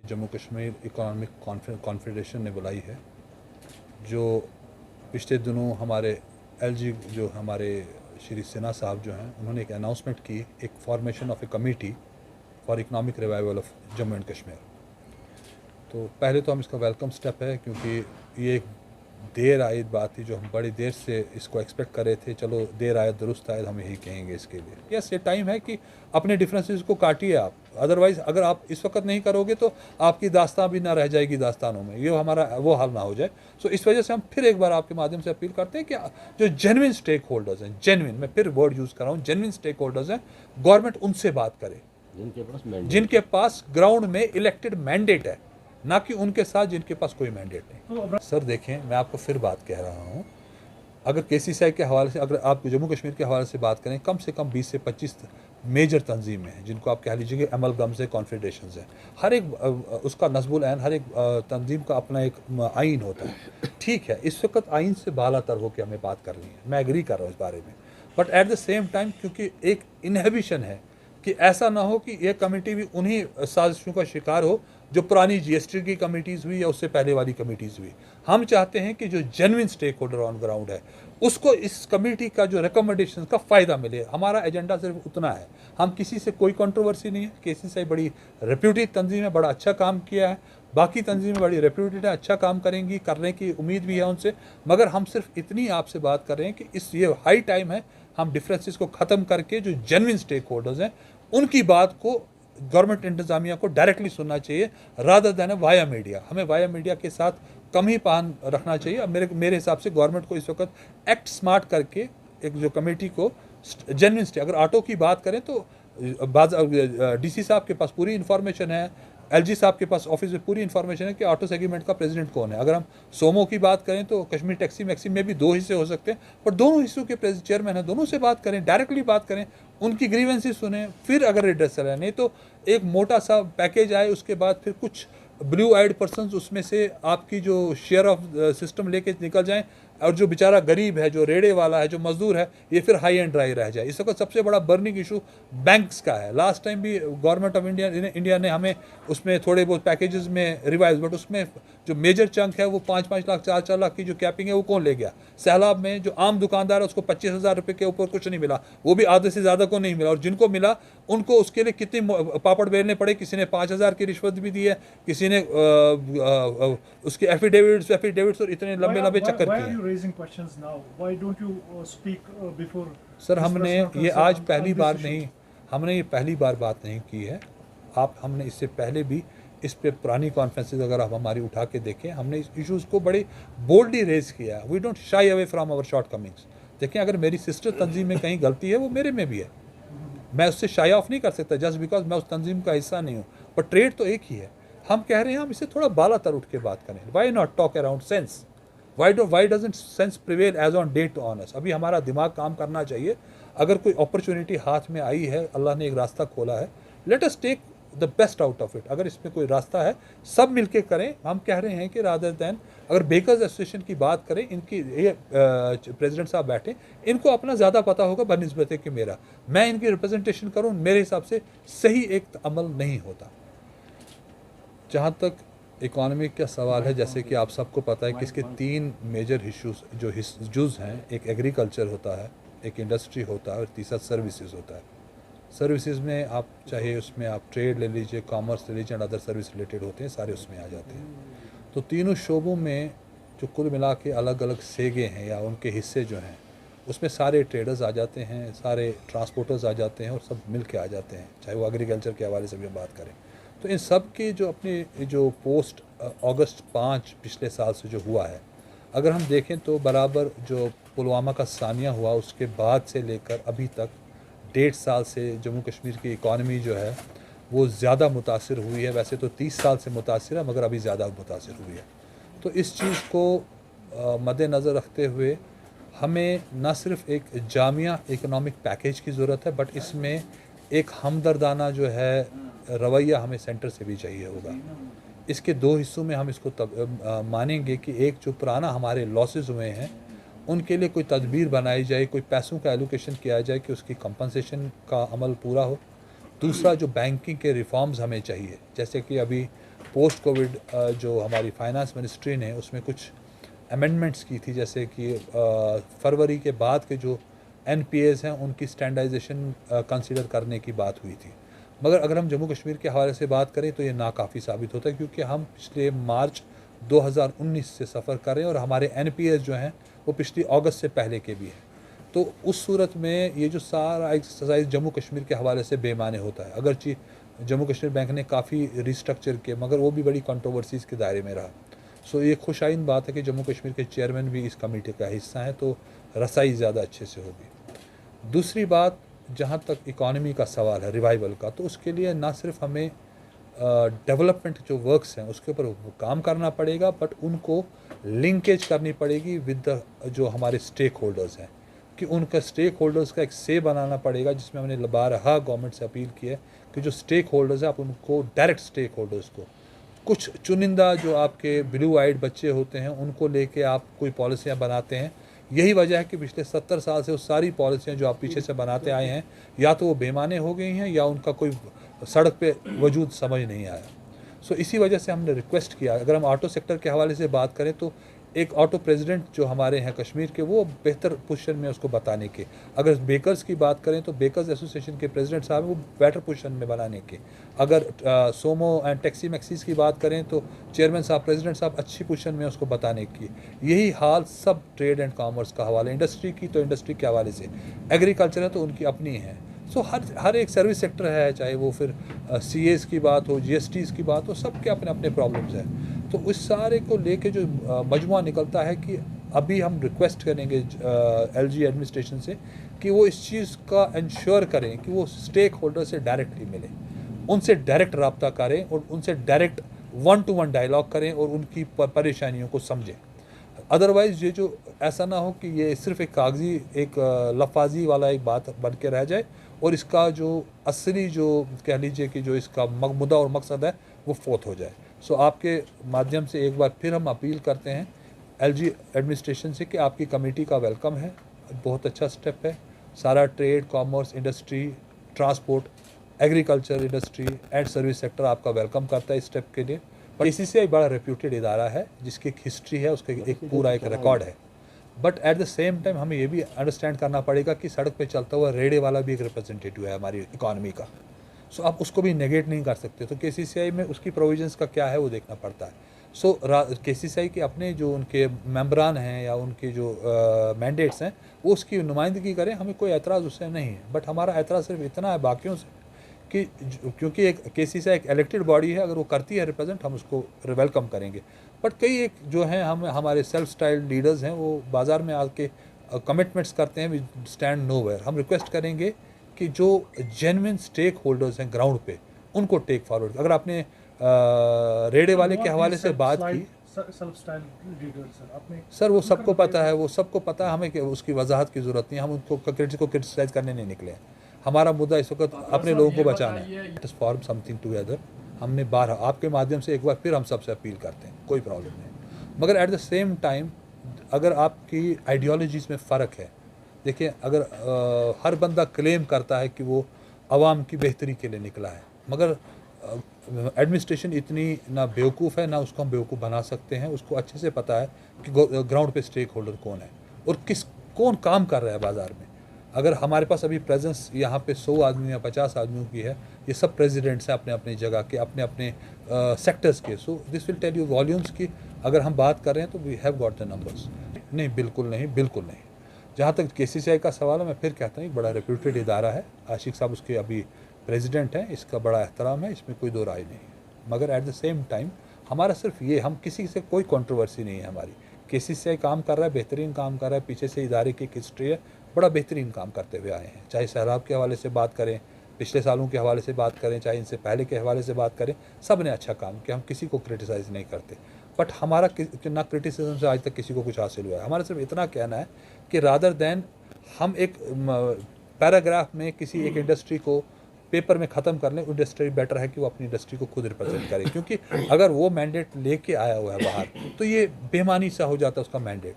Jammu Kashmir economic confederation ने बुलाई है, जो पिछले दिनों हमारे एलजी जो हमारे श्री सिन्हा साहब जो हैं, उन्होंने एक अनाउंसमेंट की, एक formation of A committee for economic revival of Jammu and Kashmir. तो पहले तो हम इसका वेलकम स्टेप है, क्योंकि ये एक देर आयद बात थी जो हम बड़ी देर से इसको एक्सपेक्ट कर रहे थे। चलो देर आयद दुरुस्त आयद, हम यही कहेंगे इसके लिए। यस, ये टाइम है कि अपने डिफरेंसेस को काटिए आप, अदरवाइज़ अगर आप इस वक्त नहीं करोगे तो आपकी दास्तान भी ना रह जाएगी दास्तानों में, ये हमारा वो हाल ना हो जाए। सो इस वजह से हम फिर एक बार आपके माध्यम से अपील करते हैं कि जो जेन्युइन स्टेक होल्डर्स हैं, जेन्युइन, मैं फिर वर्ड यूज़ कर रहा हूँ, जेन्युइन स्टेक होल्डर्स हैं, गवर्नमेंट उनसे बात करे जिनके पास ग्राउंड में इलेक्टेड मैंडेट है, ना कि उनके साथ जिनके पास कोई मैंडेट नहीं। सर देखें, मैं आपको फिर बात कह रहा हूँ, अगर KCCI के हवाले से, अगर आप जम्मू कश्मीर के हवाले से बात करें, कम से कम 20 से 25 मेजर तंजीमें हैं, जिनको आप कह लीजिए कि अमलगम्स है, कॉन्फेडरेशंस हैं। हर एक उसका नस्बुल ऐन, हर एक तंजीम का अपना एक आइन होता है। ठीक है, इस वक्त आइन से बालातर होकर हमें बात करनी है, मैं एग्री कर रहा हूँ इस बारे में, but at the same time क्योंकि एक इनहिबिशन है कि ऐसा ना हो कि यह कमेटी भी उन्हीं साजिशों का शिकार हो जो पुरानी GST की कमेटीज़ हुई या उससे पहले वाली कमेटीज़ हुई। हम चाहते हैं कि जो genuine stakeholder on ground है, उसको इस कमेटी का जो रिकमेंडेशन का फ़ायदा मिले। हमारा एजेंडा सिर्फ उतना है, हम किसी से कोई कंट्रोवर्सी नहीं है। KCCI बड़ी रेप्यूटेड तंजीम है, बड़ा अच्छा काम किया है, बाकी तंजीमें बड़ी रेप्यूटेड है, अच्छा काम करेंगी, करने की उम्मीद भी है उनसे। मगर हम सिर्फ इतनी आपसे बात कर रहे हैं कि ये हाई टाइम है हम डिफरेंसेस को ख़त्म करके जो जेन्युइन स्टेक होल्डर्स हैं उनकी बात को गवर्नमेंट इंतज़ामिया को डायरेक्टली सुनना चाहिए, रादर देन वाया मीडिया। हमें वाया मीडिया के साथ कम ही पान रखना चाहिए। मेरे हिसाब से गवर्नमेंट को इस वक्त एक्ट स्मार्ट करके एक जो कमेटी को जेन्युइन स्टेक, अगर ऑटो की बात करें तो DC साहब के पास पूरी इन्फॉर्मेशन है, LG साहब के पास ऑफिस में पूरी इन्फॉर्मेशन है कि ऑटो सेगमेंट का प्रेसिडेंट कौन है। अगर हम सोमो की बात करें तो कश्मीर टैक्सी मैक्सी में भी 2 हिस्से हो सकते हैं, पर दोनों हिस्सों के चेयरमैन हैं, दोनों से बात करें, डायरेक्टली बात करें, उनकी ग्रीवेंसेस सुने, फिर अगर रिड्रेसल है। नहीं तो एक मोटा सा पैकेज आए, उसके बाद फिर कुछ ब्लू आइड पर्सनस उसमें से आपकी जो शेयर ऑफ सिस्टम लेके निकल जाएं, और जो बेचारा गरीब है, जो रेड़े वाला है, जो मजदूर है, ये फिर हाई एंड ड्राई रह जाए। इस वक्त सबसे बड़ा बर्निंग इशू बैंक्स का है। लास्ट टाइम भी गवर्नमेंट ऑफ इंडिया ने हमें उसमें थोड़े बहुत पैकेजेस में रिवाइज, बट उसमें जो मेजर चंक है वो 5-5 लाख 4-4 लाख की जो कैपिंग है वो कौन ले गया। सैलाब में जो आम दुकानदार है उसको 25,000 रुपये के ऊपर कुछ नहीं मिला, वो भी आधे से ज़्यादा को नहीं मिला, और जिनको मिला उनको उसके लिए कितने पापड़ बेलने पड़े। किसी ने 5,000 की रिश्वत भी दी है, किसी ने उसके एफिडेविट्स और इतने लंबे लंबे चक्कर किए। सर हमने ये आज पहली बार नहीं, हमने ये पहली बार बात नहीं की है। हमने इससे पहले भी इस पे पुरानी कॉन्फ्रेंसेज अगर आप हमारी उठा के देखें, हमने इस इश्यूज़ को बड़े बोल्डली रेज किया है। We don't shy away from our shortcomings. देखें, अगर मेरी सिस्टर तंजीम में कहीं गलती है वो मेरे में भी है, मैं उससे शाई ऑफ नहीं कर सकता जस्ट बिकॉज मैं उस तंजीम का हिस्सा नहीं हूँ, पर ट्रेड तो एक ही है। हम कह रहे हैं हम इसे थोड़ा बालातर उठ के बात करें। Why not talk around sense? Why doesn't sense prevail as on date on us? अभी हमारा दिमाग काम करना चाहिए। अगर कोई अपॉर्चुनिटी हाथ में आई है, अल्लाह ने एक रास्ता खोला है, let us take the best out of it. अगर इसमें कोई रास्ता है सब मिलके करें। हम कह रहे हैं कि रादर दैन, अगर बेकर्स एसोसिएशन की बात करें, इनकी ये प्रेसिडेंट साहब बैठे, इनको अपना ज़्यादा पता होगा बनस्बत कि मेरा, मैं इनकी रिप्रेजेंटेशन करूं, मेरे हिसाब से सही एक अमल नहीं होता। जहाँ तक इकोनॉमिक का सवाल है, जैसे कि आप सबको पता है कि इसके 3 मेजर इशूज़ जो जुज़ हैं, एक एग्रीकल्चर होता है, एक इंडस्ट्री होता है और तीसरा सर्विसेज होता है। सर्विसेज में आप चाहे उसमें आप ट्रेड ले लीजिए, कॉमर्स ले लीजिए, अदर सर्विस रिलेटेड होते हैं, सारे उसमें आ जाते हैं। तो तीनों शोबों में जो कुल मिला के अलग अलग सेगे हैं या उनके हिस्से जो हैं, उसमें सारे ट्रेडर्स आ जाते हैं, सारे ट्रांसपोर्टर्स आ जाते हैं और सब मिल के आ जाते हैं, चाहे वो एग्रीकल्चर के हवाले से भी हम बात करें। तो इन सब के जो अपने जो पोस्ट अगस्त 5 पिछले साल से जो हुआ है, अगर हम देखें तो बराबर जो पुलवामा का सानिया हुआ उसके बाद से लेकर अभी तक 1.5 साल से जम्मू कश्मीर की इकॉनमी जो है वो ज़्यादा मुतासिर हुई है। वैसे तो 30 साल से मुतासिर है, मगर अभी ज़्यादा मुतासिर हुई है। तो इस चीज़ को मद्देनज़र रखते हुए हमें न सिर्फ एक जामिया इकोनॉमिक पैकेज की ज़रूरत है, बट इसमें एक हमदर्दाना जो है रवैया हमें सेंटर से भी चाहिए होगा। इसके 2 हिस्सों में हम इसको मानेंगे कि एक जो पुराना हमारे लॉसेस हुए हैं उनके लिए कोई तदबीर बनाई जाए, कोई पैसों का एलोकेशन किया जाए कि उसकी कंपनसेशन का अमल पूरा हो। दूसरा, जो बैंकिंग के रिफॉर्म्स हमें चाहिए, जैसे कि अभी पोस्ट कोविड जो हमारी फाइनेंस मिनिस्ट्री ने उसमें कुछ अमेंडमेंट्स की थी, जैसे कि फरवरी के बाद के जो एनपीएस हैं उनकी स्टैंडर्डाइजेशन कंसीडर करने की बात हुई थी। मगर अगर हम जम्मू कश्मीर के हवाले से बात करें तो ये नाकाफ़ी साबित होता है, क्योंकि हम पिछले मार्च 2019 से सफ़र कर रहे हैं और हमारे एनपीएस जो हैं वो पिछली अगस्त से पहले के भी हैं। तो उस सूरत में ये जो सारा एक्सरसाइज जम्मू कश्मीर के हवाले से बेमाने होता है। अगरचि जम्मू कश्मीर बैंक ने काफ़ी रिस्ट्रक्चर किए, मगर वो भी बड़ी कंट्रोवर्सीज़ के दायरे में रहा। सो ये खुशाइन बात है कि जम्मू कश्मीर के चेयरमैन भी इस कमेटी का हिस्सा हैं, तो रसाई ज़्यादा अच्छे से होगी। दूसरी बात, जहाँ तक इकॉनमी का सवाल है रिवाइवल का, तो उसके लिए ना सिर्फ हमें डेवलपमेंट जो वर्क्स हैं उसके ऊपर काम करना पड़ेगा, बट उनको लिंकेज करनी पड़ेगी विद द जो हमारे स्टेक होल्डर्स हैं, कि उनका स्टेक होल्डर्स का एक से बनाना पड़ेगा, जिसमें हमने बारहा गवर्नमेंट से अपील की है कि जो स्टेक होल्डर्स हैं आप उनको डायरेक्ट स्टेक होल्डर्स को, कुछ चुनिंदा जो आपके ब्लू आइड बच्चे होते हैं उनको लेके आप कोई पॉलिसियाँ बनाते हैं। यही वजह है कि पिछले 70 साल से वो सारी पॉलिसियाँ जो आप पीछे से बनाते आए हैं या तो वो बेमाने हो गई हैं या उनका कोई सड़क पे वजूद समझ नहीं आया। सो इसी वजह से हमने रिक्वेस्ट किया। अगर हम ऑटो सेक्टर के हवाले से बात करें तो एक ऑटो प्रेसिडेंट जो हमारे हैं कश्मीर के, वो बेहतर पोजीशन में उसको बताने के। अगर बेकर्स की बात करें तो बेकर्स एसोसिएशन के प्रेसिडेंट साहब वो बेटर पोजीशन में बनाने के। अगर सोमो एंड टैक्सी मैक्सीज की बात करें तो चेयरमैन साहब, प्रेसिडेंट साहब अच्छी पोजीशन में उसको बताने की। यही हाल सब ट्रेड एंड कॉमर्स का हवाले, इंडस्ट्री की तो इंडस्ट्री के हवाले से, एग्रीकल्चर है तो उनकी अपनी है। सो हर एक सर्विस सेक्टर है, चाहे वो फिर सीएस की बात हो, जीएसटीज़ की बात हो, सबके अपने अपने प्रॉब्लम्स हैं। तो इस सारे को लेके जो मजमुआ निकलता है कि अभी हम रिक्वेस्ट करेंगे एलजी एडमिनिस्ट्रेशन से कि वो इस चीज़ का इंश्योर करें कि वो स्टेक होल्डर से डायरेक्टली मिलें, उनसे डायरेक्ट रब्ता करें और उनसे डायरेक्ट 1-to-1 डायलॉग करें और उनकी परेशानियों को समझें। अदरवाइज़ ये जो ऐसा ना हो कि ये सिर्फ एक कागजी एक लफाजी वाला एक बात बन के रह जाए और इसका जो असली जो कह लीजिए कि जो इसका मुद्दा और मकसद है वो फोत हो जाए। सो आपके माध्यम से एक बार फिर हम अपील करते हैं एलजी एडमिनिस्ट्रेशन से कि आपकी कमेटी का वेलकम है, बहुत अच्छा स्टेप है। सारा trade, commerce, industry, transport, agriculture industry and service sector आपका वेलकम करता है इस स्टेप के लिए। पर इसी से एक बड़ा रेप्यूटेड इदारा है जिसकी एक हिस्ट्री है, उसका एक पूरा एक रिकॉर्ड है। But at the same time हमें ये भी अंडरस्टैंड करना पड़ेगा कि सड़क पे चलता हुआ रेड़े वाला भी एक रिप्रेजेंटेटिव है हमारी इकॉनमी का। सो आप उसको भी नेगेट नहीं कर सकते। तो केसीसीआई में उसकी प्रोविजंस का क्या है वो देखना पड़ता है। सो केसीसीआई के अपने जो उनके मेंबरान हैं या उनके जो मैंडेट्स हैं वो उसकी नुमाइंदगी करें, हमें कोई एतराज़ उससे नहीं है। बट हमारा एतराज़ सिर्फ इतना है बाकियों से कि क्योंकि एक केसीसीआई एक इलेक्टेड बॉडी है, अगर वो करती है रिप्रेजेंट हम उसको वेलकम करेंगे। बट कई एक जो हैं हमारे सेल्फ स्टाइल लीडर्स हैं वो बाज़ार में आके कमिटमेंट्स करते हैं, वी स्टैंड नोवेयर। हम रिक्वेस्ट करेंगे कि जो जेन्युइन स्टेक होल्डर्स हैं ग्राउंड पे उनको टेक फॉरवर्ड। अगर आपने रेड़े वाले के हवाले से बात की, सर वो सबको पता है, वो सबको पता है, हमें उसकी वजाहत की ज़रूरत नहीं है। हम उनको क्रिटिसाइज करने नहीं निकले हैं। हमारा मुद्दा इस वक्त अपने लोगों को बचाना है। It is form something together. हमने बार आपके माध्यम से एक बार फिर हम सबसे अपील करते हैं, कोई प्रॉब्लम नहीं। मगर एट द सेम टाइम अगर आपकी आइडियोलॉजीज़ में फ़र्क है, देखिए अगर हर बंदा क्लेम करता है कि वो आवाम की बेहतरी के लिए निकला है, मगर एडमिनिस्ट्रेशन इतनी ना बेवकूफ़ है ना उसको हम बेवकूफ़ बना सकते हैं। उसको अच्छे से पता है कि ग्राउंड पे स्टेक होल्डर कौन है और कौन काम कर रहा है बाज़ार में। अगर हमारे पास अभी प्रेजेंस यहाँ पे 100 आदमी या 50 आदमियों की है, ये सब प्रेसिडेंट्स हैं अपने अपने जगह के, अपने अपने सेक्टर्स के। So this will tell you volumes की अगर हम बात कर रहे हैं तो we have got the numbers. नहीं, बिल्कुल नहीं, बिल्कुल नहीं। जहाँ तक केसीसीआई का सवाल है, मैं फिर कहता हूँ बड़ा रेप्यूटेड इदारा है। आशिक साहब उसके अभी प्रेसिडेंट हैं, इसका बड़ा एहतराम है, इसमें कोई दो राय नहीं है। मगर एट द सेम टाइम हमारा सिर्फ ये, हम किसी से कोई कंट्रोवर्सी नहीं है हमारी। केसीसीआई काम कर रहा है, बेहतरीन काम कर रहा है। पीछे से इदारे की एक हिस्ट्री है, बड़ा बेहतरीन काम करते हुए आए हैं। चाहे सैलाब के हवाले से बात करें, पिछले सालों के हवाले से बात करें, चाहे इनसे पहले के हवाले से बात करें, सब ने अच्छा काम किया। हम किसी को क्रिटिसाइज़ नहीं करते। बट हमारा ना क्रिटिसिज्म से आज तक किसी को कुछ हासिल हुआ है। हमारा सिर्फ इतना कहना है कि रादर दैन हम एक पैराग्राफ में किसी एक इंडस्ट्री को पेपर में ख़त्म कर लें, इंडस्ट्री बेटर है कि वो अपनी इंडस्ट्री को खुद रिप्रेजेंट करे। क्योंकि अगर वो मैंडेट लेके आया हुआ है बाहर तो ये बेमानी सा हो जाता है उसका मैंडेट।